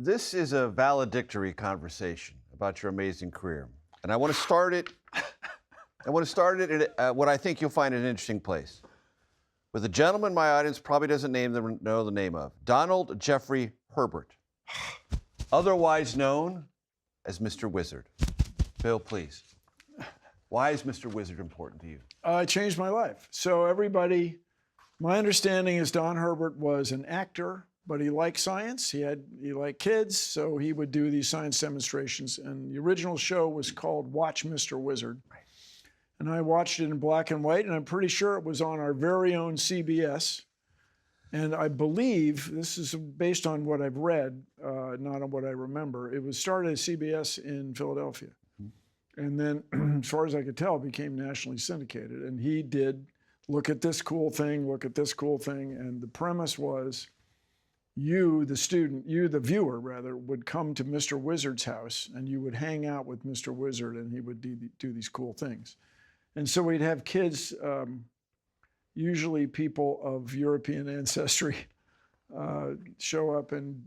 This is a valedictory conversation about your amazing career. And I want to start it at what I think you'll find an interesting place. With a gentleman my audience probably doesn't know the name of, Donald Jeffrey Herbert, otherwise known as Mr. Wizard. Bill, please. Why is Mr. Wizard important to you? It changed my life. So my understanding is Don Herbert was an actor, but he liked science. He liked kids, so he would do these science demonstrations. And the original show was called Watch Mr. Wizard. Right. And I watched it in black and white, and I'm pretty sure it was on our very own CBS. And I believe, this is based on what I've read, not on what I remember, it was started at CBS in Philadelphia. And then, as far as I could tell, became nationally syndicated. And he did look at this cool thing, look at this cool thing. And the premise was you, the viewer rather, would come to Mr. Wizard's house and you would hang out with Mr. Wizard and he would do these cool things. And so we'd have kids, usually people of European ancestry, show up and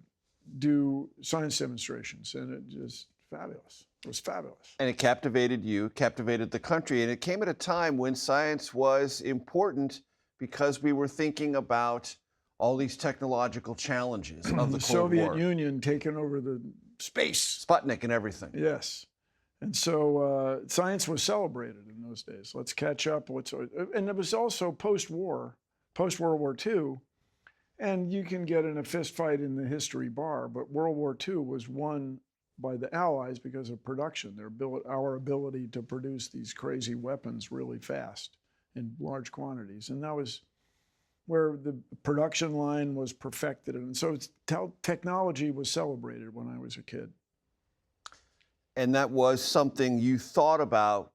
do science demonstrations. And it just fabulous. It was fabulous. And it captivated you, captivated the country, and it came at a time when science was important because we were thinking about all these technological challenges of the Cold War. Soviet Union taking over the space. Sputnik and everything. Yes. And so science was celebrated in those days. Let's catch up. And it was also post-war, post-World War II, and you can get in a fist fight in the history bar, but World War II was won by the Allies because of production, our ability to produce these crazy weapons really fast in large quantities. And that was where the production line was perfected. And so technology was celebrated when I was a kid. And that was something you thought about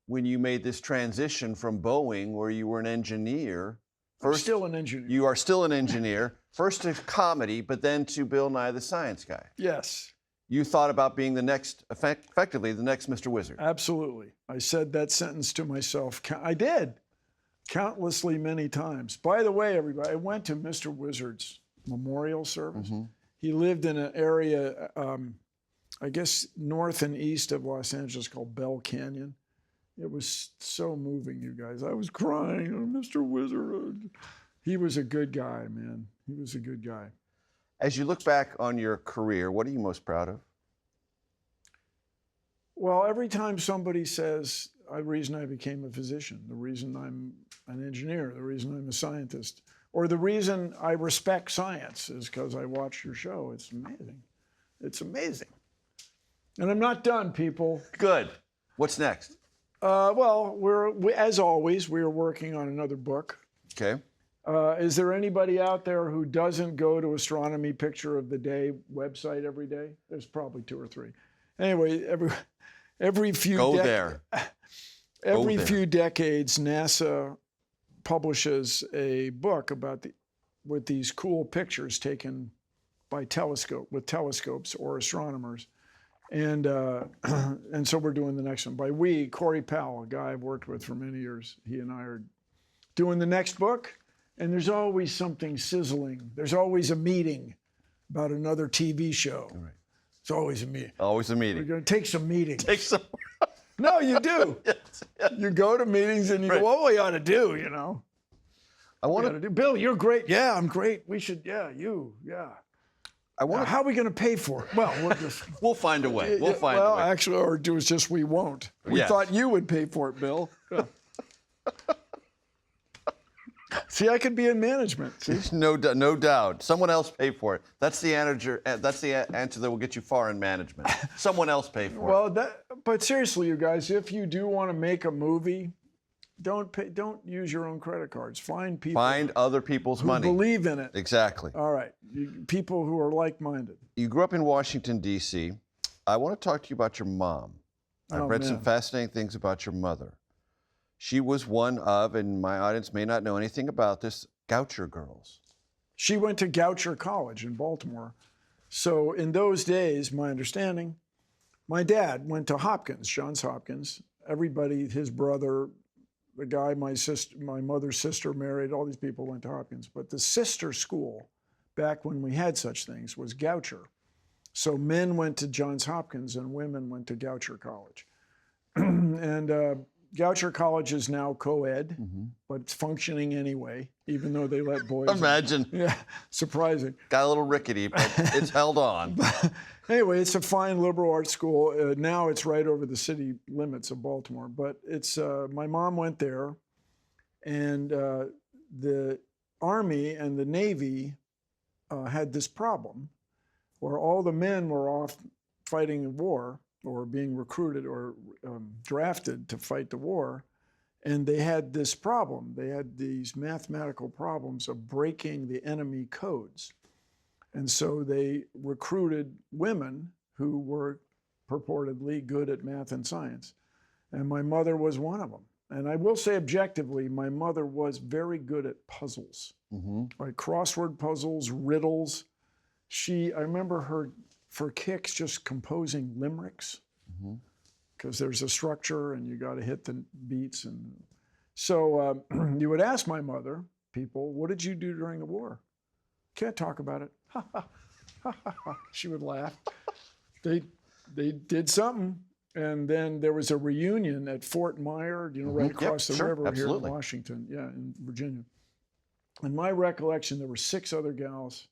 when you made this transition from Boeing, where you were an engineer. I'm still an engineer. You are still an engineer, first to comedy, but then to Bill Nye the Science Guy. Yes. You thought about being the next, effectively, the next Mr. Wizard. Absolutely. I said that sentence to myself. I did, countlessly many times. By the way, everybody, I went to Mr. Wizard's memorial service. Mm-hmm. He lived in an area, I guess, north and east of Los Angeles called Bell Canyon. It was so moving, you guys. I was crying, oh, Mr. Wizard. He was a good guy, man. He was a good guy. As you look back on your career, what are you most proud of? Well, every time somebody says the reason I became a physician, the reason I'm an engineer, the reason I'm a scientist, or the reason I respect science is because I watched your show. It's amazing. It's amazing. And I'm not done, people. Good. What's next? Well, as always, we are working on another book. Okay. Is there anybody out there who doesn't go to Astronomy Picture of the Day website every day? There's probably 2 or 3. Anyway, every few few decades, NASA publishes a book with these cool pictures taken by telescopes or astronomers, and so we're doing the next one. By we, Corey Powell, a guy I've worked with for many years. He and I are doing the next book. And there's always something sizzling. There's always a meeting about another TV show. Right. It's always a meeting. Always a meeting. We're going to take some meetings. Take some. No, you do. Yes, yes. You go to meetings and you go, what we ought to do, you know? I want to do. Bill, you're great. Yeah, I'm great. We should, yeah. I want how are we going to pay for it? Well, we'll find a way. We'll find a way. Well, actually, or do it's just we won't. We thought you would pay for it, Bill. Yeah. See, I could be in management. See? No doubt. Someone else pay for it. That's the answer. That's the answer that will get you far in management. Someone else pay for it. But seriously, you guys, if you do want to make a movie, don't use your own credit cards. Find people. Find other people's money. Who believe in it. Exactly. All right. People who are like-minded. You grew up in Washington, D.C. I want to talk to you about your mom. I've read some fascinating things about your mother. She was one of, and my audience may not know anything about this, Goucher girls. She went to Goucher College in Baltimore. So in those days, my understanding, my dad went to Hopkins, Johns Hopkins. Everybody, his brother, the guy my mother's sister married, all these people went to Hopkins. But the sister school, back when we had such things, was Goucher. So men went to Johns Hopkins and women went to Goucher College. And Goucher College is now co-ed, but it's functioning anyway, even though they let boys. Imagine. Yeah, surprising. Got a little rickety, but it's held on. Anyway, it's a fine liberal arts school. Now it's right over the city limits of Baltimore. But it's my mom went there, and the Army and the Navy had this problem where all the men were off fighting a war or being recruited or drafted to fight the war. And they had this problem. They had these mathematical problems of breaking the enemy codes. And so they recruited women who were purportedly good at math and science. And my mother was one of them. And I will say objectively, my mother was very good at puzzles, like crossword puzzles, riddles. I remember her, for kicks, just composing limericks, because there's a structure and you got to hit the beats. And so you would ask my mother, people, what did you do during the war? Can't talk about it. She would laugh. They did something. And then there was a reunion at Fort Myer, right across the river here in Washington, in Virginia. In my recollection, there were 6 other gals.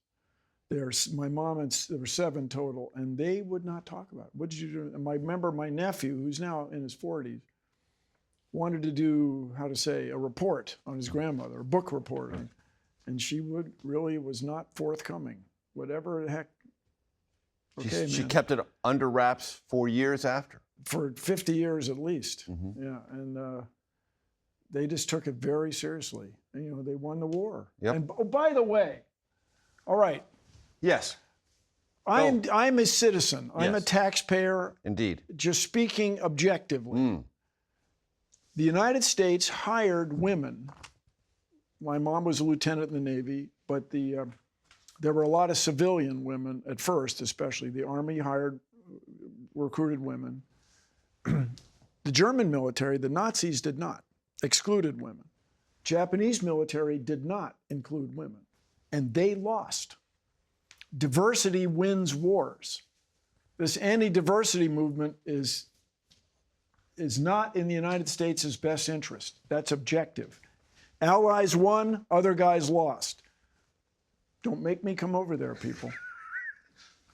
My mom, and there were 7 total, and they would not talk about it. What did you do? And I remember my nephew, who's now in his 40s, wanted to do, a report on his grandmother, a book report. And she was not forthcoming. Whatever the heck. Okay, she kept it under wraps for years after. For 50 years at least. Yeah, and they just took it very seriously. And, they won the war. And by the way, all right. Yes. I'm a citizen. I'm a taxpayer. Indeed. Just speaking objectively. The United States hired women. My mom was a lieutenant in the Navy, but there were a lot of civilian women at first, especially. The Army recruited women. The German military, the Nazis did not, excluded women. Japanese military did not include women, and they lost. Diversity wins wars. This anti-diversity movement is not in the United States' best interest. That's objective. Allies won, other guys lost. Don't make me come over there, people.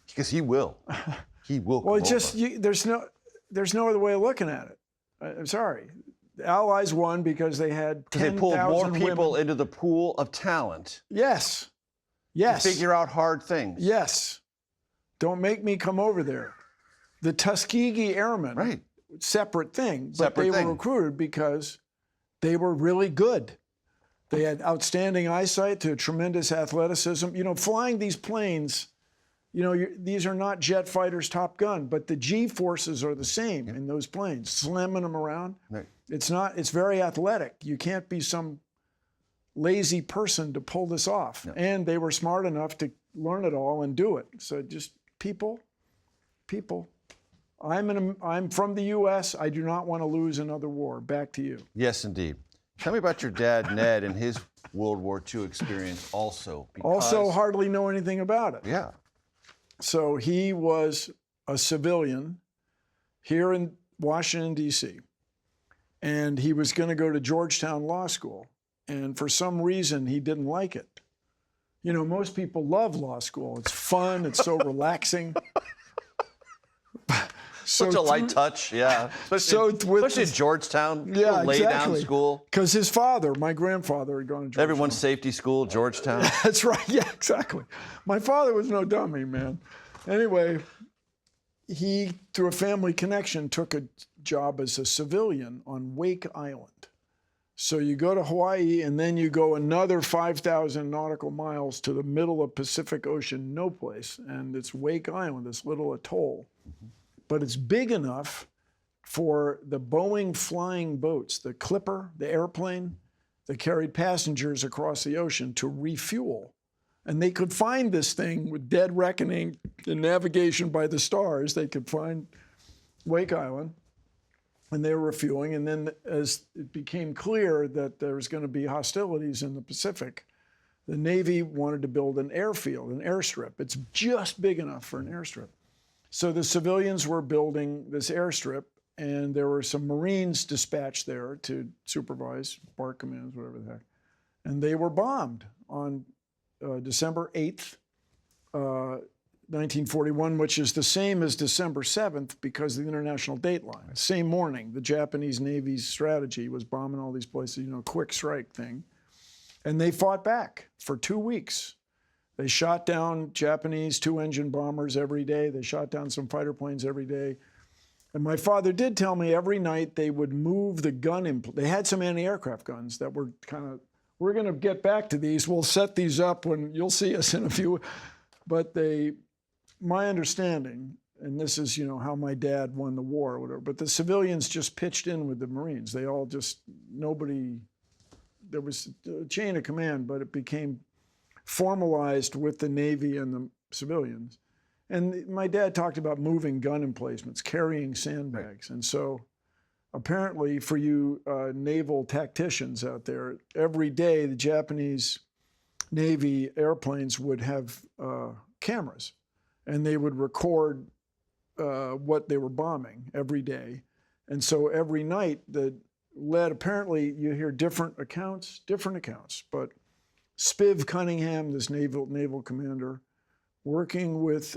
Because he will. He will. Well, it's just there's no other way of looking at it. I'm sorry. The Allies won because they had 10,000 They pulled more people women. into the pool of talent. Yes. To figure out hard things. Yes. Don't make me come over there. The Tuskegee Airmen, separate thing, but they were recruited because they were really good. They had outstanding eyesight to tremendous athleticism. Flying these planes, these are not jet fighters, Top Gun, but the G-forces are the same in those planes, slamming them around. Right. It's very athletic. You can't be some lazy person to pull this off. No. And they were smart enough to learn it all and do it. So just people. I'm from the U.S. I do not want to lose another war. Back to you. Yes, indeed. Tell me about your dad, Ned, and his World War II experience also. Also hardly know anything about it. Yeah. So he was a civilian here in Washington, D.C., and he was going to go to Georgetown Law School. And for some reason, he didn't like it. Most people love law school. It's fun. It's so relaxing. Such a light touch, yeah. Especially at Georgetown, lay-down school. Because his father, my grandfather, had gone to Georgetown. Everyone's safety school, Georgetown. That's right, yeah, exactly. My father was no dummy, man. Anyway, he, through a family connection, took a job as a civilian on Wake Island. So you go to Hawaii, and then you go another 5,000 nautical miles to the middle of Pacific Ocean, no place, and it's Wake Island, this little atoll. But it's big enough for the Boeing flying boats, the Clipper, the airplane that carried passengers across the ocean, to refuel. And they could find this thing with dead reckoning and navigation by the stars. They could find Wake Island, and they were refueling. And then as it became clear that there was going to be hostilities in the Pacific, the Navy wanted to build an airfield, an airstrip. It's just big enough for an airstrip. So the civilians were building this airstrip, and there were some Marines dispatched there to supervise, BARC commands, whatever the heck. And they were bombed on December 8th, 1941, which is the same as December 7th because of the international date line. Right. Same morning, the Japanese Navy's strategy was bombing all these places, you know, quick strike thing. And they fought back for 2 weeks. They shot down Japanese 2-engine bombers every day. They shot down some fighter planes every day. And my father did tell me every night they would move the gun. They had some anti-aircraft guns that were kind of, we're going to get back to these. We'll set these up when you'll see us in a few. But my understanding, and this is, you know, how my dad won the war or whatever, but the civilians just pitched in with the Marines. They all just, nobody, there was a chain of command, but it became formalized with the Navy and the civilians. And my dad talked about moving gun emplacements, carrying sandbags. Right. And so apparently for you naval tacticians out there, every day the Japanese Navy airplanes would have cameras, and they would record what they were bombing every day. And so every night apparently you hear different accounts, but Spiv Cunningham, this naval commander, working with,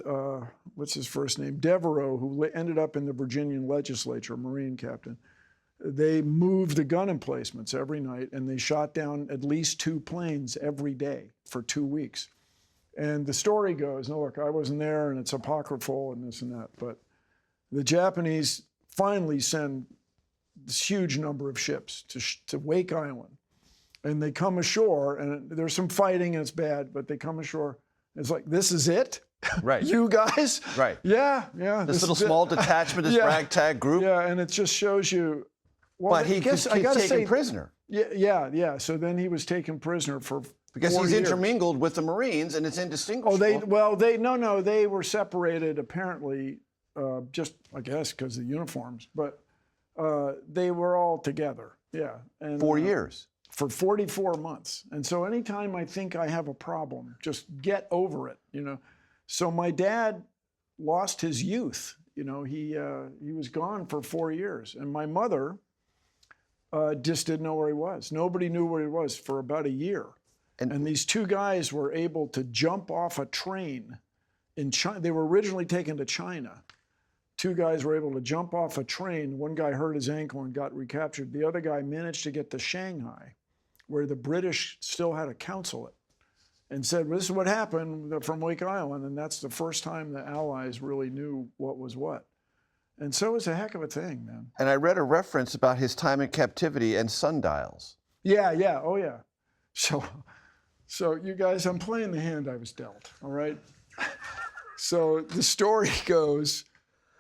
what's his first name, Devereaux, who ended up in the Virginian legislature, a Marine captain. They moved the gun emplacements every night, and they shot down at least 2 planes every day for 2 weeks. And the story goes, now look, I wasn't there, and it's apocryphal and this and that, but the Japanese finally send this huge number of ships to Wake Island. And they come ashore, and there's some fighting, and it's bad, but they come ashore. It's like, this is it? Right. You guys? Right. Yeah. This little small detachment, this ragtag group. Yeah, and it just shows you. Well, but he's taken prisoner. Yeah. So then he was taken prisoner for because 4 he's years. Intermingled with the Marines, and it's indistinguishable. They were separated apparently, just I guess because of the uniforms, but they were all together. Yeah. And 4 years. For 44 months. And so anytime I think I have a problem, just get over it, you know. So my dad lost his youth, you know, he was gone for 4 years. And my mother just didn't know where he was. Nobody knew where he was for about a year. And these 2 guys were able to jump off a train in China. They were originally taken to China. 2 guys were able to jump off a train. One guy hurt his ankle and got recaptured. The other guy managed to get to Shanghai, where the British still had a consulate, and said, well, this is what happened from Wake Island. And that's the first time the Allies really knew what was what. And so it was a heck of a thing, man. And I read a reference about his time in captivity and sundials. Yeah. Oh, yeah. So you guys, I'm playing the hand I was dealt, all right? So the story goes,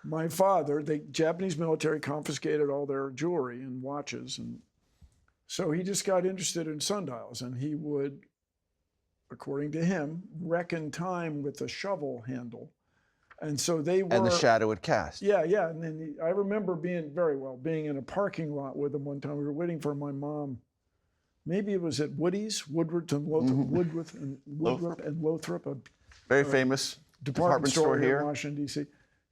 my father, the Japanese military confiscated all their jewelry and watches, and so he just got interested in sundials, and he would, according to him, reckon time with a shovel handle. And so they were... And the shadow would cast. Yeah. And then I remember being in a parking lot with him one time. We were waiting for my mom. Maybe it was at Woody's, Woodward and Lothrop, a very famous department store here in Washington, D.C.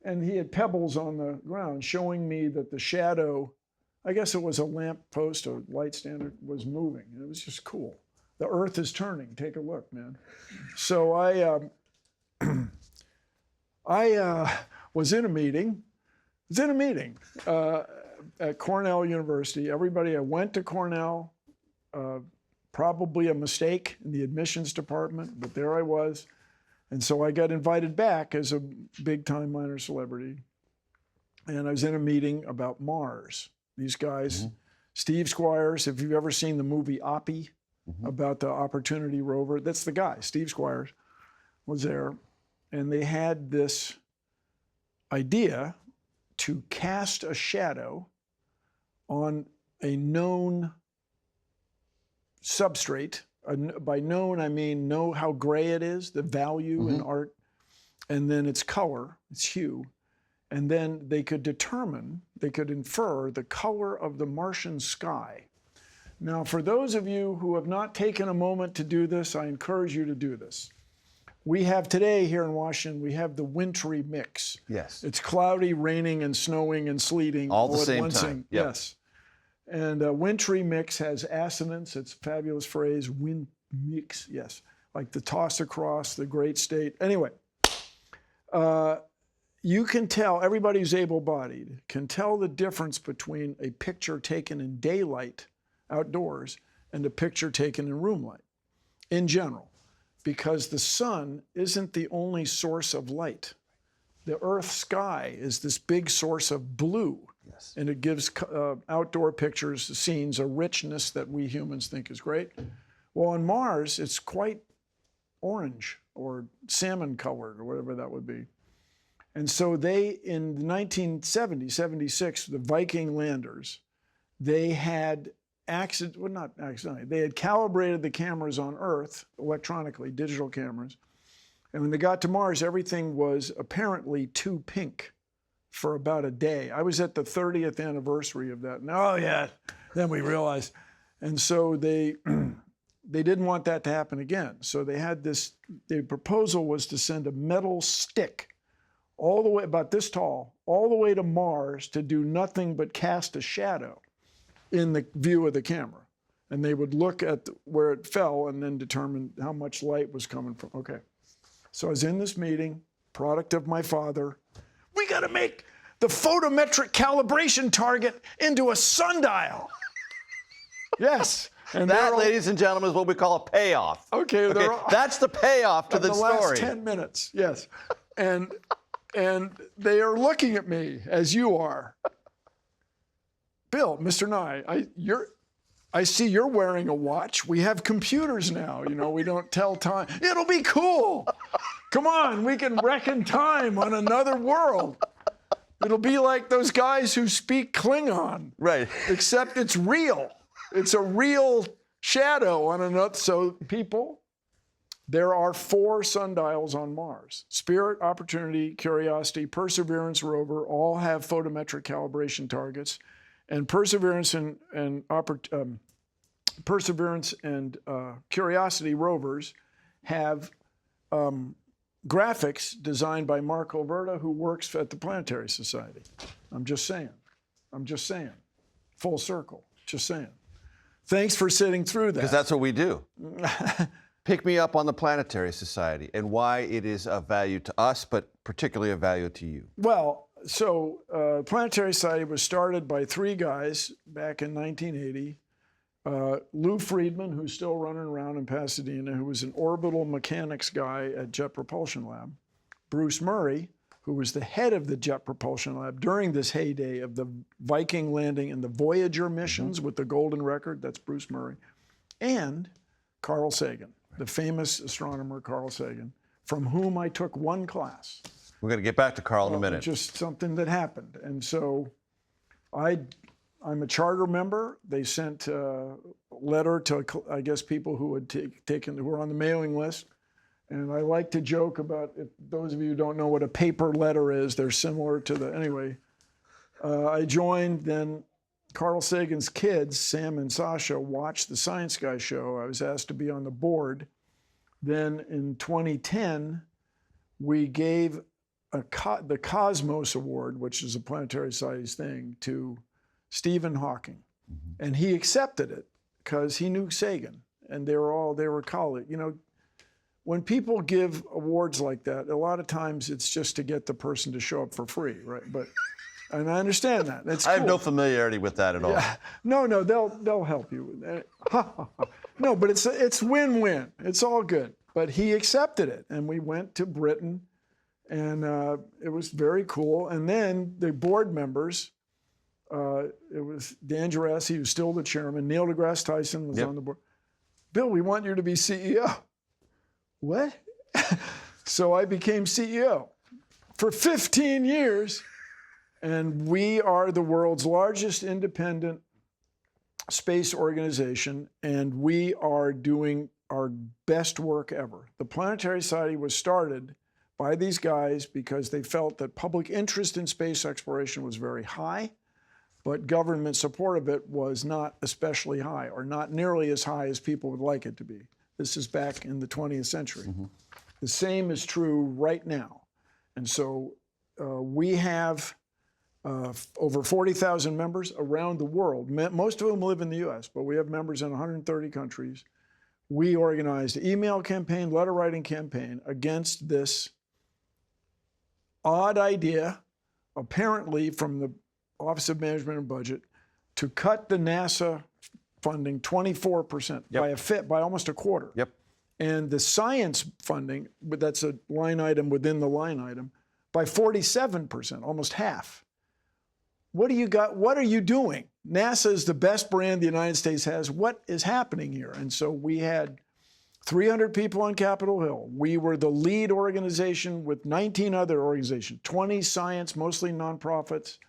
And he had pebbles on the ground showing me that the shadow, I guess it was a lamp post or light standard, was moving. And it was just cool. The earth is turning. Take a look, man. So I was in a meeting. At Cornell University. I went to Cornell, probably a mistake in the admissions department, but there I was. And so I got invited back as a big-time minor celebrity. And I was in a meeting about Mars. These guys, Steve Squires, if you've ever seen the movie Oppie, about the Opportunity rover, that's the guy, Steve Squires, was there. And they had this idea to cast a shadow on a known substrate. By known, I mean know how gray it is, the value in art, and then its color, its hue. And then they could infer the color of the Martian sky. Now, for those of you who have not taken a moment to do this, I encourage you to do this. We have today here in Washington, we have the wintry mix. Yes. It's cloudy, raining, and snowing and sleeting All the at same once. time. Yep. Yes. And wintry mix has assonance. It's a fabulous phrase. Wind mix, yes. Like the toss across, the great state. Anyway, you can tell, everybody who's able-bodied can tell the difference between a picture taken in daylight outdoors and a picture taken in room light in general, because the sun isn't the only source of light. The Earth sky is this big source of blue. Yes. And it gives outdoor pictures, scenes, a richness that we humans think is great. Well, on Mars, it's quite orange or salmon colored or whatever that would be. And so they, in the 1970, 76, the Viking landers, they had they had calibrated the cameras on Earth electronically, digital cameras. And when they got to Mars, everything was apparently too pink for about a day. I was at the 30th anniversary of that. And, oh yeah, then we realized. And so they didn't want that to happen again. So they had this, the proposal was to send a metal stick all the way, about this tall, all the way to Mars to do nothing but cast a shadow in the view of the camera. And they would look at where it fell and then determine how much light was coming from. Okay. So I was in this meeting, product of my father. We got to make the photometric calibration target into a sundial. Yes. And that, ladies and gentlemen, is what we call a payoff. Okay, that's the payoff to the story. The last 10 minutes, yes. And they are looking at me as you are. Bill, Mr. Nye, I see you're wearing a watch. We have computers now. You know, we don't tell time. It'll be cool. Come on, we can reckon time on another world. It'll be like those guys who speak Klingon. Right. Except it's real. It's a real shadow on another. So people, there are 4 sundials on Mars. Spirit, Opportunity, Curiosity, Perseverance rover all have photometric calibration targets. And Perseverance and Curiosity rovers have graphics designed by Mark Alverda, who works at the Planetary Society. I'm just saying. Full circle. Just saying. Thanks for sitting through that. Because that's what we do. Pick me up on the Planetary Society and why it is of value to us, but particularly of value to you. Well, so Planetary Society was started by 3 guys back in 1980. Lou Friedman, who's still running around in Pasadena, who was an orbital mechanics guy at Jet Propulsion Lab. Bruce Murray, who was the head of the Jet Propulsion Lab during this heyday of the Viking landing and the Voyager missions with the golden record. That's Bruce Murray. And Carl Sagan, the famous astronomer Carl Sagan, from whom I took 1 class. We're going to get back to Carl in a minute. Just something that happened. And so I'm a charter member. They sent a letter to, I guess, people who had who were on the mailing list. And I like to joke about, if those of you who don't know what a paper letter is, they're similar to the, anyway. I joined, then Carl Sagan's kids, Sam and Sasha, watched the Science Guy show. I was asked to be on the board. Then in 2010, we gave the Cosmos Award, which is a Planetary Society's thing, to Stephen Hawking. And he accepted it because he knew Sagan, and they were colleagues. You know, when people give awards like that, a lot of times it's just to get the person to show up for free, right? And I understand that. That's cool. I have no familiarity with that at all. Yeah. No, they'll help you. No, but it's win-win. It's all good. But he accepted it, and we went to Britain, and it was very cool. And then the board members, it was Dan Geraci, who's still the chairman. Neil deGrasse Tyson was on the board. Bill, we want you to be CEO. What? So I became CEO for 15 years. And we are the world's largest independent space organization, and we are doing our best work ever. The Planetary Society was started by these guys because they felt that public interest in space exploration was very high, but government support of it was not especially high, or not nearly as high as people would like it to be. This is back in the 20th century. The same is true right now. And so we have over 40,000 members around the world. Most of them live in the US, but we have members in 130 countries. We organized an email campaign, letter writing campaign against this odd idea, apparently from the Office of Management and Budget, to cut the NASA funding 24% by almost a quarter. Yep. And the science funding, but that's a line item within the line item, by 47%, almost half. What do you got? What are you doing? NASA is the best brand the United States has. What is happening here? And so we had 300 people on Capitol Hill. We were the lead organization with 19 other organizations, 20 science, mostly nonprofits.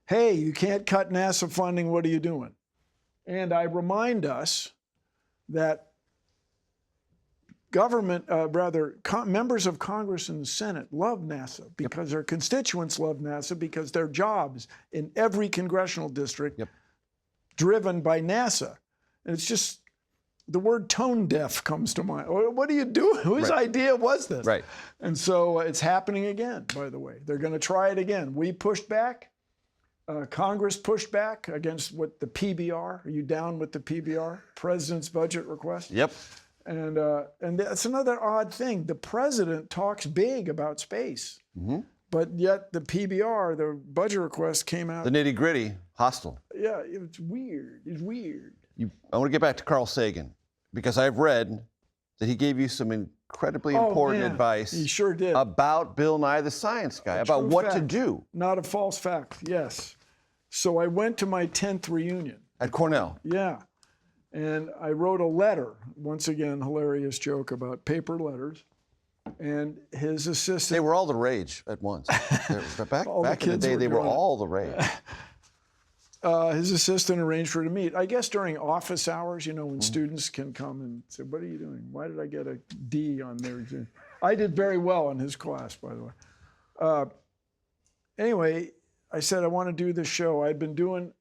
Hey, you can't cut NASA funding. What are you doing? And I remind us that members of Congress and the Senate love NASA because their constituents love NASA because their jobs in every congressional district driven by NASA. And it's just, the word tone deaf comes to mind. What are you doing? Whose idea was this? Right. And so it's happening again, by the way. They're going to try it again. We pushed back. Congress pushed back against what the PBR. Are you down with the PBR? President's budget request? Yep. And that's another odd thing. The president talks big about space, but yet the PBR, the budget request, came out. The nitty-gritty, hostile. Yeah, it's weird. It's weird. I want to get back to Carl Sagan, because I've read that he gave you some incredibly important advice. He sure did. About Bill Nye the Science Guy, about what to do. Not a false fact, yes. So I went to my 10th reunion. At Cornell. Yeah. And I wrote a letter, once again, hilarious joke about paper letters. And his assistant. They were all the rage at once. Back in the day, they were all the rage. His assistant arranged for her to meet. I guess during office hours, you know, when students can come and say, "What are you doing? Why did I get a D on there?" I did very well in his class, by the way. Anyway, I said, I want to do this show. I'd been doing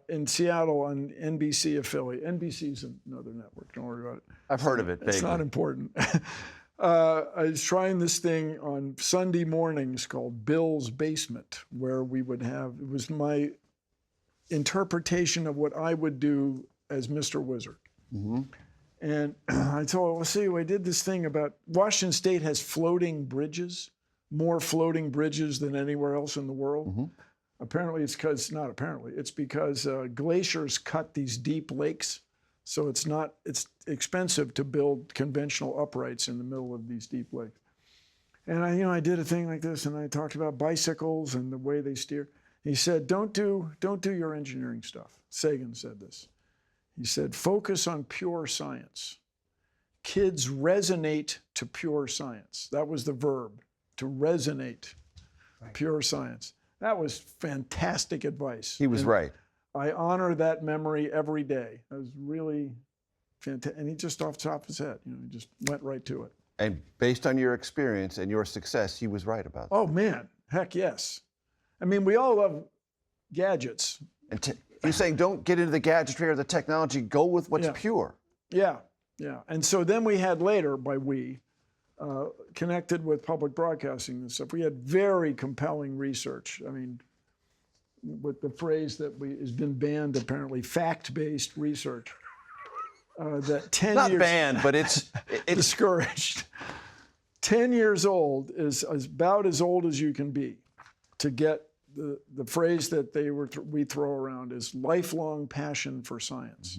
in Seattle on NBC affiliate. NBC's another network. Don't worry about it. I've heard of it. It's not important. I was trying this thing on Sunday mornings called Bill's Basement, where we would have, it was my interpretation of what I would do as Mr. Wizard. And I told, well, see, I did this thing about Washington State has floating bridges, more floating bridges than anywhere else in the world. Apparently it's because, not apparently, it's because glaciers cut these deep lakes. So it's expensive to build conventional uprights in the middle of these deep lakes. And I did a thing like this, and I talked about bicycles and the way they steer. He said, don't do your engineering stuff. Sagan said this. He said, focus on pure science. Kids resonate to pure science. That was the verb, to resonate, pure science. That was fantastic advice. He was right. I honor that memory every day. That was really fantastic. And he just off the top of his head, he just went right to it. And based on your experience and your success, he was right about that. Oh man, heck yes. I mean, we all love gadgets. And you're saying don't get into the gadgetry or the technology, go with what's pure. Yeah. And so then we had later, connected with public broadcasting and stuff, we had very compelling research. I mean, with the phrase that has been banned, apparently, fact-based research. That 10 Not years... Not banned, but it's discouraged. 10 years old is about as old as you can be to get the phrase that we throw around is lifelong passion for science.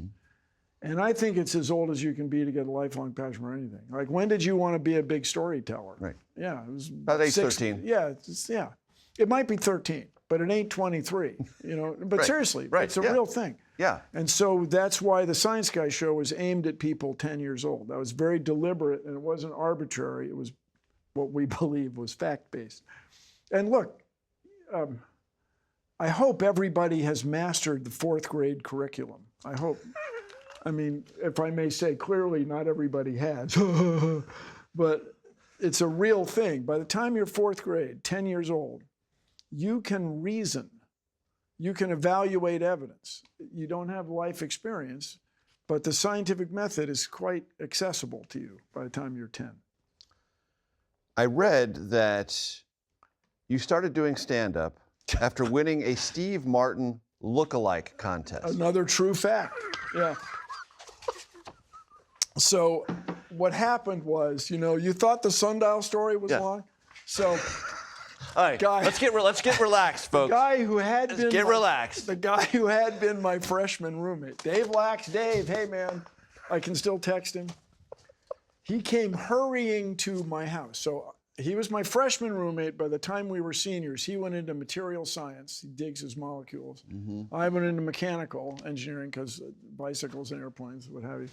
And I think it's as old as you can be to get a lifelong passion for anything. Like, when did you want to be a big storyteller? Right. Yeah, it was about age 13. Yeah, it might be 13, but it ain't 23. But seriously, it's a real thing. Yeah. And so that's why the Science Guy show was aimed at people 10 years old. That was very deliberate, and it wasn't arbitrary. It was what we believe was fact-based. And look, I hope everybody has mastered the 4th grade curriculum. I hope. I mean, if I may say, clearly not everybody has, but it's a real thing. By the time you're 4th grade, 10 years old, you can reason, you can evaluate evidence. You don't have life experience, but the scientific method is quite accessible to you by the time you're 10. I read that you started doing stand-up after winning a Steve Martin look-alike contest. Another true fact. Yeah. So what happened was, you thought the sundial story was long? So all right, let's get relaxed, folks. The guy who had relaxed. The guy who had been my freshman roommate, Dave Lax. Dave, hey man, I can still text him. He came hurrying to my house. So he was my freshman roommate. By the time we were seniors, he went into material science. He digs his molecules. I went into mechanical engineering because bicycles and airplanes, what have you.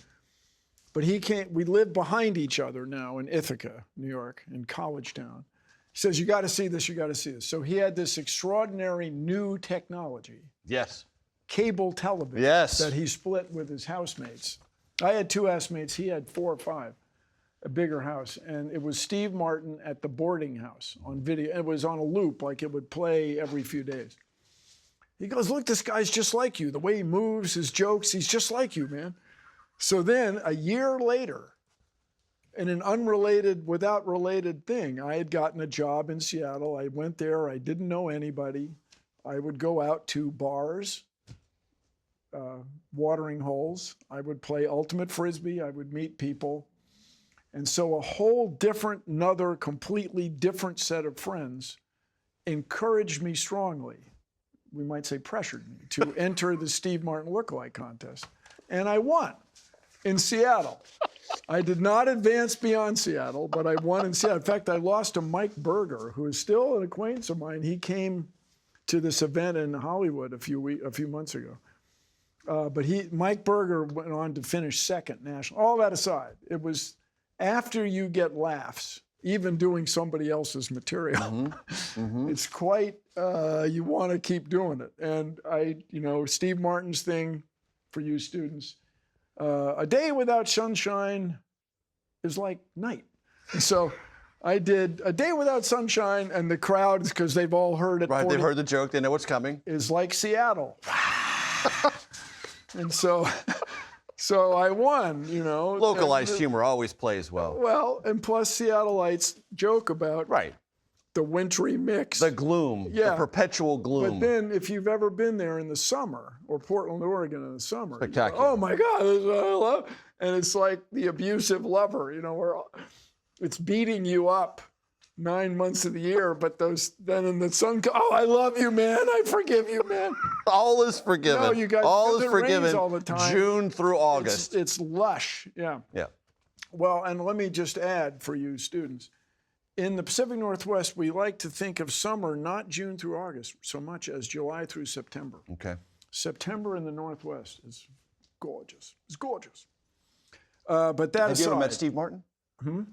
But we live behind each other now in Ithaca, New York, in College Town. He says, you got to see this, you got to see this. So he had this extraordinary new technology. Yes. Cable television. Yes. That he split with his housemates. I had 2 housemates, he had 4 or 5, a bigger house. And it was Steve Martin at the boarding house on video. It was on a loop, like it would play every few days. He goes, look, this guy's just like you. The way he moves, his jokes, he's just like you, man. So then a year later, in an unrelated, without related thing, I had gotten a job in Seattle. I went there. I didn't know anybody. I would go out to bars, watering holes. I would play ultimate frisbee. I would meet people. And so a whole different, another completely different set of friends encouraged me strongly, we might say pressured me, to enter the Steve Martin lookalike contest. And I won in Seattle. I did not advance beyond Seattle, but I won in Seattle. In fact, I lost to Mike Berger, who is still an acquaintance of mine. He came to this event in Hollywood a few months ago. But Mike Berger went on to finish second national. All that aside, it was after you get laughs, even doing somebody else's material, it's quite, you want to keep doing it. And Steve Martin's thing for you students, a day without sunshine is like night. And so I did a day without sunshine, and the crowd, because they've all heard it. Right, they've heard the joke, they know what's coming. Is like Seattle. And so I won, Localized humor always plays well. Well, and plus Seattleites joke about the wintry mix. The gloom, the perpetual gloom. But then if you've ever been there in the summer, or Portland, Oregon in the summer, spectacular. Oh my God, this is what I love. And it's like the abusive lover, where it's beating you up 9 months of the year, but then in the sun, I love you, man. I forgive you, man. All is forgiven. No, you guys, all is forgiven. All the time. June through August. It's lush, yeah. Yeah. Well, and let me just add for you students, in the Pacific Northwest, we like to think of summer not June through August so much as July through September. Okay. September in the Northwest is gorgeous. It's gorgeous. But that Have you ever met Steve Martin?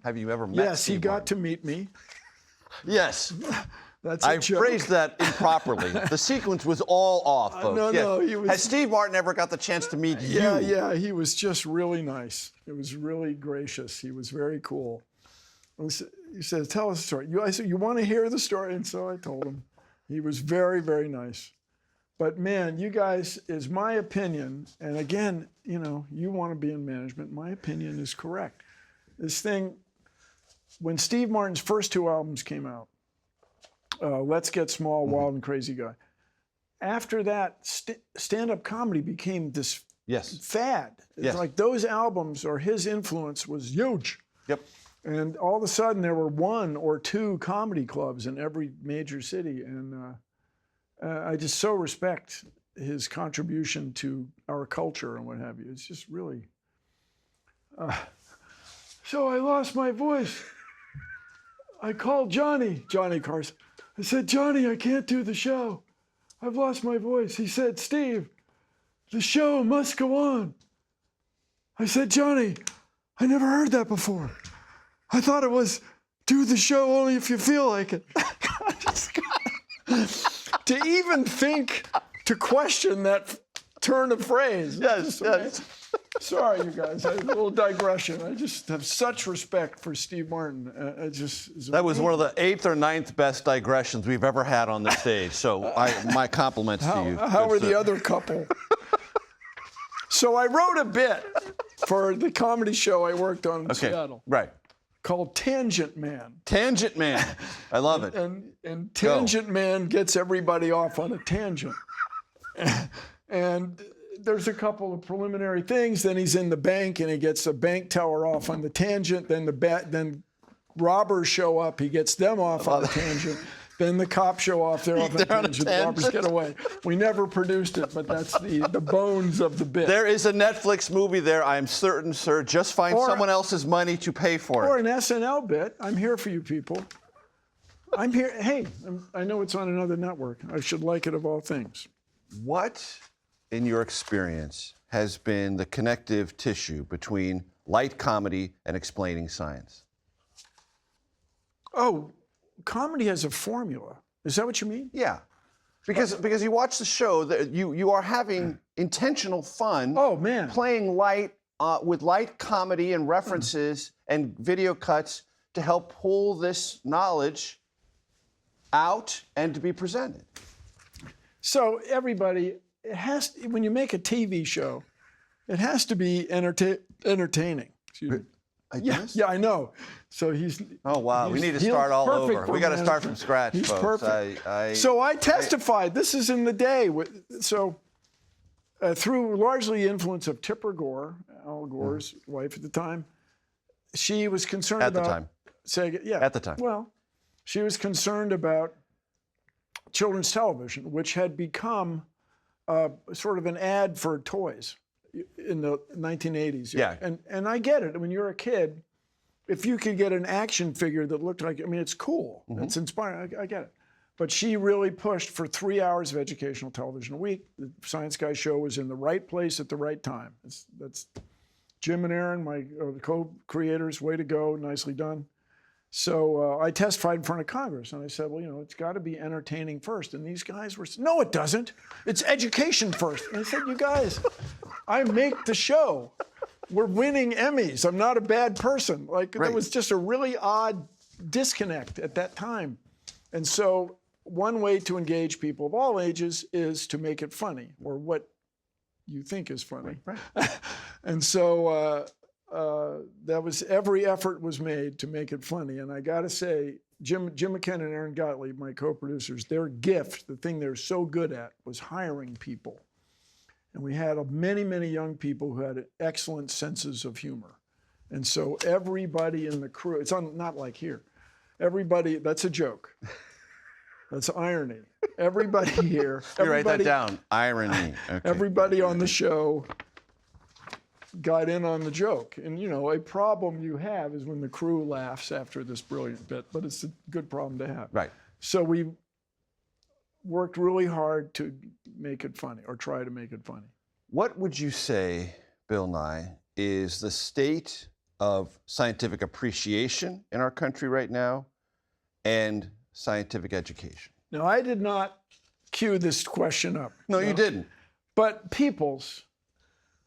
Have you ever met Steve Yes, he got to meet me. Yes. That's a I joke. phrased that improperly. The sequence was all off, folks. No, he was... Has Steve Martin ever got the chance to meet you? Yeah, he was just really nice. It was really gracious. He was very cool. He said, tell us a story. I said, you want to hear the story? And so I told him. He was very, very nice. But man, you guys, is my opinion, and again, you want to be in management, my opinion is correct. This thing, when Steve Martin's first 2 albums came out, Let's Get Small, Wild and Crazy Guy, after that, stand-up comedy became this fad. It's like those albums, or his influence was huge. Yep. And all of a sudden, there were 1 or 2 comedy clubs in every major city. And I just so respect his contribution to our culture and what have you. It's just really... So I lost my voice. I called Johnny Carson. I said, Johnny, I can't do the show. I've lost my voice. He said, Steve, the show must go on. I said, Johnny, I never heard that before. I thought it was do the show only if you feel like it. To even think to question that turn of phrase. Yes. Sorry, you guys. A little digression. I just have such respect for Steve Martin. That was one of the 8th or 9th best digressions we've ever had on the stage. So my compliments to you. How are the other couple? So I wrote a bit for the comedy show I worked on in Seattle. Right. called Tangent Man. Tangent Man. I love it. And Tangent Man gets everybody off on a tangent. And there's a couple of preliminary things. Then he's in the bank and he gets the bank teller off on the tangent. Then robbers show up. He gets them off on the tangent. Then the cops show off. They're off on a tangent. The robbers get away. We never produced it, but that's the bones of the bit. There is a Netflix movie there, I'm certain, sir. Just find someone else's money to pay for it. Or an SNL bit. I'm here for you people. I'm here. Hey, I know it's on another network. I should like it of all things. What, in your experience, has been the connective tissue between light comedy and explaining science? Oh, comedy has a formula. Is that what you mean? Yeah. Because you watch the show, you are having intentional fun. Oh, man. Playing light with light comedy and references and video cuts to help pull this knowledge out and to be presented. So everybody, when you make a TV show, it has to be entertaining. Excuse me. Yeah, I know. So he's. Oh wow, we need to start all over. We got to start from scratch, he's folks. Perfect. So I testified. This is in the day. Through largely the influence of Tipper Gore, Al Gore's wife at the time, she was concerned at about. the time. Sagan, yeah. At the time. Well, she was concerned about children's television, which had become sort of an ad for toys in the 1980s. Yeah. And I get it. When you're a kid, if you could get an action figure that looked like, it's cool. It's inspiring. I get it. But she really pushed for 3 hours of educational television a week. The Science Guy show was in the right place at the right time. That's Jim and Aaron, my co-creators. Way to go. Nicely done. So I testified in front of Congress, and I said, well, it's got to be entertaining first. And these guys were, no, it doesn't. It's education first. And I said, you guys, I make the show. We're winning Emmys. I'm not a bad person. There was just a really odd disconnect at that time. And so one way to engage people of all ages is to make it funny, or what you think is funny. Right. And so every effort was made to make it funny. And I got to say, Jim McKenna and Aaron Gottlieb, my co-producers, their gift, the thing they're so good at, was hiring people. And we had many, many young people who had excellent senses of humor. And so everybody in the crew, it's not like here. Everybody, that's a joke. That's irony. Everybody here. You write that down, irony. Okay. Everybody on the show got in on the joke. And, a problem you have is when the crew laughs after this brilliant bit, but it's a good problem to have. Right. So we worked really hard to make it funny, or try to make it funny. What would you say, Bill Nye, is the state of scientific appreciation in our country right now and scientific education? Now, I did not cue this question up. No, you didn't. But peoples,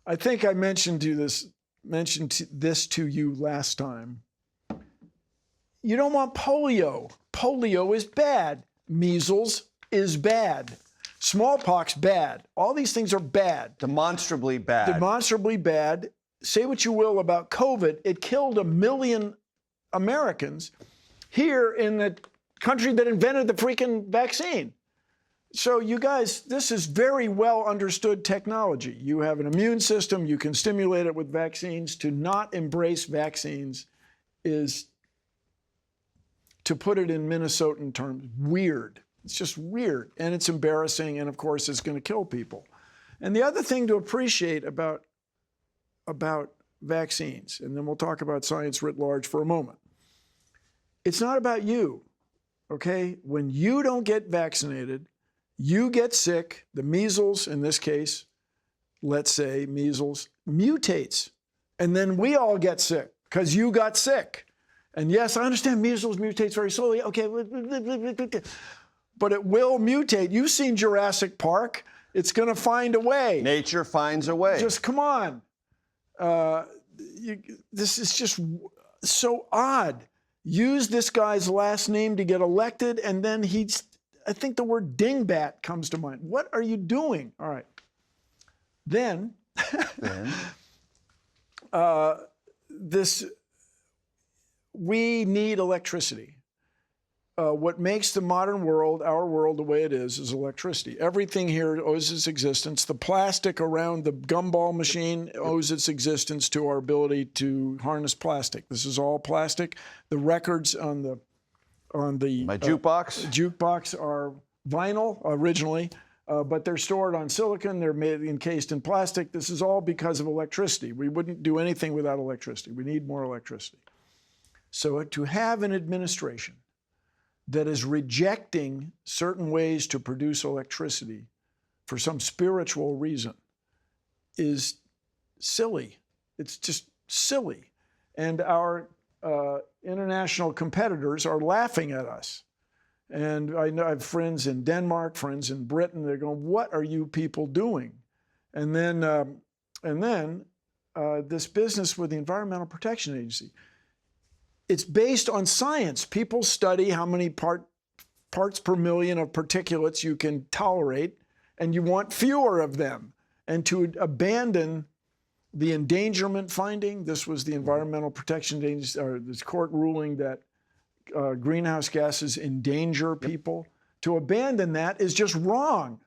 I think I mentioned this to you last time. You don't want polio. Polio is bad. Measles is bad. Smallpox, bad. All these things are bad. Demonstrably bad. Demonstrably bad. Say what you will about COVID. It killed 1 million Americans here in the country that invented the freaking vaccine. So you guys, this is very well understood technology. You have an immune system. You can stimulate it with vaccines. To not embrace vaccines is, to put it in Minnesotan terms, weird. It's just weird, and it's embarrassing, and of course it's going to kill people. And the other thing to appreciate about vaccines, and then we'll talk about science writ large for a moment, it's not about you, okay? When you don't get vaccinated, you get sick. The measles, in this case, let's say measles, mutates, and then we all get sick because you got sick. And yes, I understand measles mutates very slowly, okay, but it will mutate. You've seen Jurassic Park. It's going to find a way. Nature finds a way. Just come on. This is just so odd. Use this guy's last name to get elected, and then I think the word dingbat comes to mind. What are you doing? All right. Then we need electricity. What makes the modern world, our world, the way it is electricity. Everything here owes its existence. The plastic around the gumball machine owes its existence to our ability to harness plastic. This is all plastic. The records on the My jukebox are vinyl originally, but they're stored on silicon. They're made encased in plastic. This is all because of electricity. We wouldn't do anything without electricity. We need more electricity. So to have an administration that is rejecting certain ways to produce electricity for some spiritual reason is silly. It's just silly. And our international competitors are laughing at us. And I know I have friends in Denmark, friends in Britain. They're going, "What are you people doing?" And then this business with the Environmental Protection Agency. It's based on science. People study how many parts per million of particulates you can tolerate, and you want fewer of them. And to abandon the endangerment finding, this was the Environmental Protection Agency, or this court ruling that greenhouse gases endanger people. To abandon that is just wrong.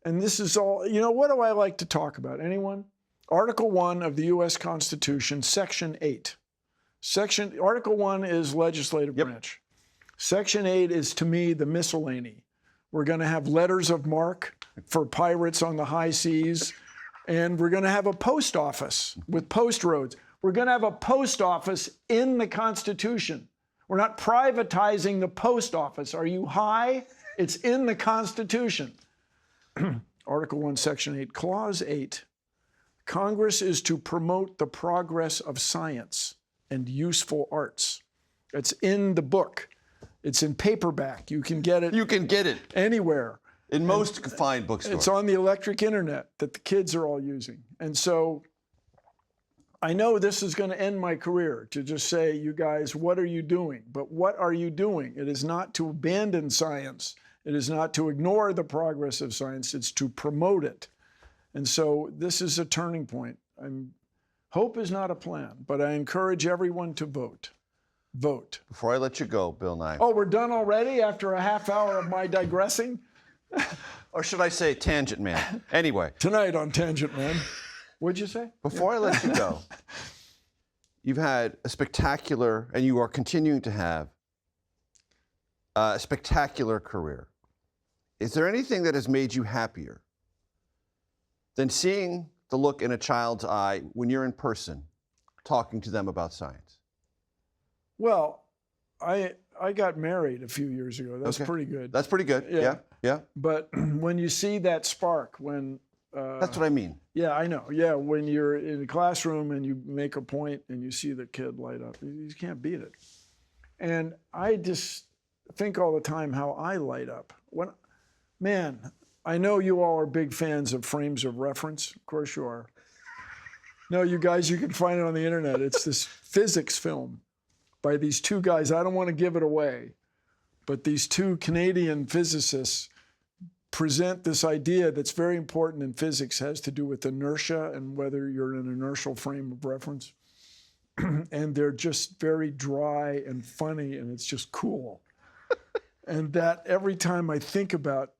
And this is all, what do I like to talk about? Anyone? Article 1 of the U.S. Constitution, Section 8. Article 1 is legislative branch. Section 8 is, to me, the miscellany. We're going to have letters of marque for pirates on the high seas, and we're going to have a post office with post roads. We're going to have a post office in the Constitution. We're not privatizing the post office. Are you high? It's in the Constitution. Article 1, Section 8, Clause 8. Congress is to promote the progress of science and useful arts. It's in the book. It's in paperback. You can get it. You can get it anywhere. In most fine bookstores. It's on the electric internet that the kids are all using. And so I know this is going to end my career to just say, you guys, what are you doing? But what are you doing? It is not to abandon science. It is not to ignore the progress of science. It's to promote it. And so this is a turning point. Hope is not a plan, but I encourage everyone to vote. Vote. Before I let you go, Bill Nye. Oh, we're done already after a half hour of my digressing? Or should I say Tangent Man? Anyway. Tonight on Tangent Man. What'd you say? Before I let you go, you've had a spectacular, and you are continuing to have a spectacular career. Is there anything that has made you happier than seeing the look in a child's eye when you're in person talking to them about science? Well, I got married a few years ago. That's pretty good. That's pretty good. Yeah. But when you see that spark, when that's what I mean. Yeah, I know. Yeah, when you're in a classroom and you make a point and you see the kid light up, you can't beat it. And I just think all the time how I light up. Man, I know you all are big fans of frames of reference. Of course you are. No, you guys, you can find it on the internet. It's this physics film by these two guys. I don't want to give it away, but these two Canadian physicists present this idea that's very important in physics, has to do with inertia and whether you're in an inertial frame of reference. And they're just very dry and funny, and it's just cool. And that every time I think about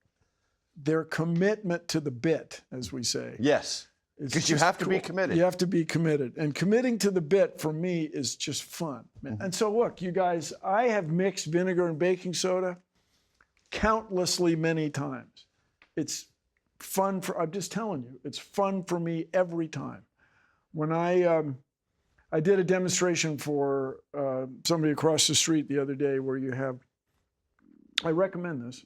their commitment to the bit, as we say. Yes, because you have to be committed. You have to be committed. And committing to the bit, for me, is just fun. Mm-hmm. And so look, you guys, I have mixed vinegar and baking soda countlessly many times. It's fun I'm just telling you, it's fun for me every time. When I did a demonstration for somebody across the street the other day where you have, I recommend this,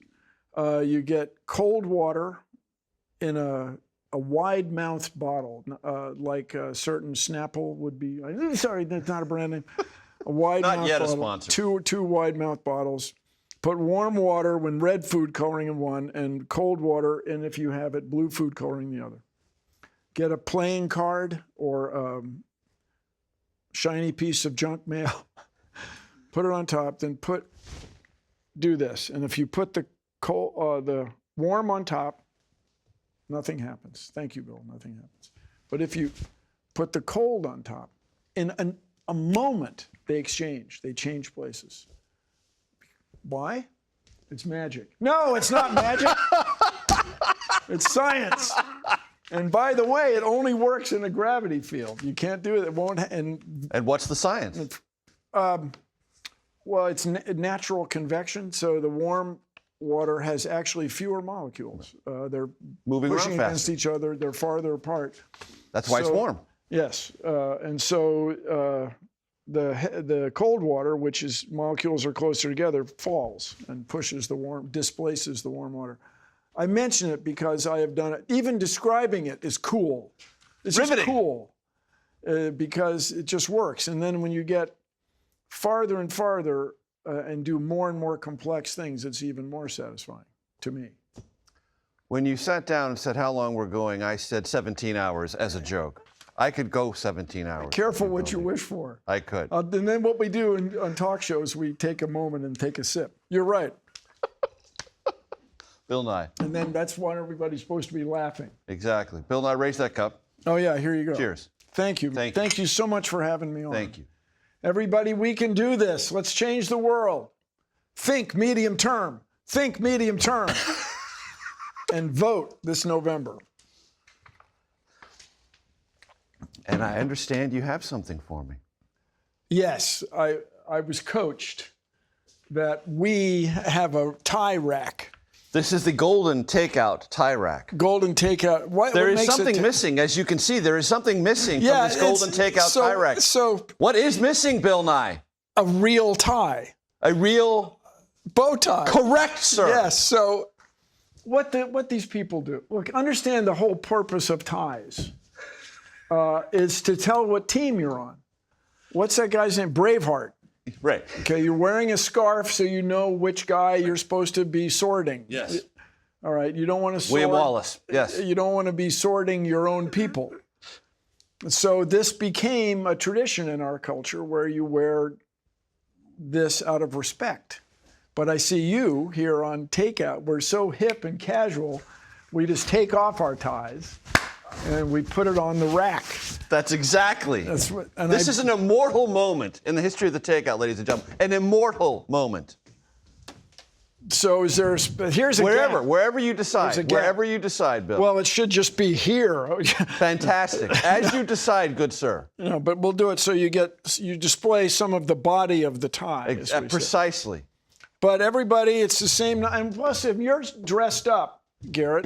you get cold water in a wide-mouthed bottle, like a certain Snapple would be. Sorry, that's not a brand name. A wide-mouthed not yet bottle, a sponsor. Two wide-mouthed bottles. Put warm water when red food coloring in one, and cold water, and if you have it, blue food coloring in the other. Get a playing card or a shiny piece of junk mail. Put it on top, then do this. And if you put the warm on top, nothing happens. Thank you, Bill. Nothing happens. But if you put the cold on top, in a moment they exchange. They change places. Why? It's magic. No, it's not magic. It's science. And by the way, it only works in a gravity field. You can't do it. It won't. And what's the science? Well, it's natural convection. So the warm water has actually fewer molecules. They're moving pushing around against faster. each other. They're farther apart. That's why it's warm. Yes, and so the cold water, which is molecules are closer together, falls and displaces the warm water. I mention it because I have done it. Even describing it is cool. It's just cool because it just works. And then when you get farther and farther and do more and more complex things, it's even more satisfying to me. When you sat down and said how long we're going, I said 17 hours as a joke. I could go 17 hours. Careful what you wish for. I could. And then what we do on talk shows, we take a moment and take a sip. You're right. Bill Nye. And then that's why everybody's supposed to be laughing. Exactly. Bill Nye, raise that cup. Oh, yeah, here you go. Cheers. Thank you. Thank you so much for having me on. Thank you. Everybody, we can do this. Let's change the world. Think medium term. Think medium term. And vote this November. And I understand you have something for me. Yes, I was coached that we have a tie rack. This is the golden takeout tie rack. Golden takeout. There is something missing. As you can see, there is something missing from this golden takeout tie rack. So what is missing, Bill Nye? A real tie. A real bow tie. Correct, sir. Yes. So what these people do, look, understand the whole purpose of ties is to tell what team you're on. What's that guy's name? Braveheart. Right. Okay, you're wearing a scarf so you know which guy you're supposed to be sorting. Yes. All right, you don't want to sort. William Wallace, yes. You don't want to be sorting your own people. So this became a tradition in our culture where you wear this out of respect. But I see you here on Takeout. We're so hip and casual, we just take off our ties and we put it on the rack. That's exactly. This is an immortal moment in the history of the Takeout, ladies and gentlemen. An immortal moment. So is there? Here's a wherever you decide. Wherever you decide, Bill. Well, it should just be here. Fantastic. As you decide, good sir. No, but we'll do it so you display some of the body of the tie. Precisely. But everybody, it's the same. And plus, if you're dressed up, Garrett,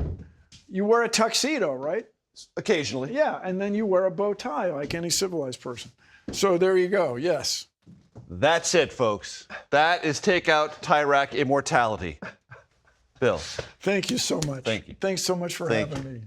you wear a tuxedo, right? Occasionally. Yeah, and then you wear a bow tie like any civilized person. So there you go. Yes. That's it, folks. That is Takeout tie rack immortality. Bill. Thank you so much. Thank you. Thanks so much for having me.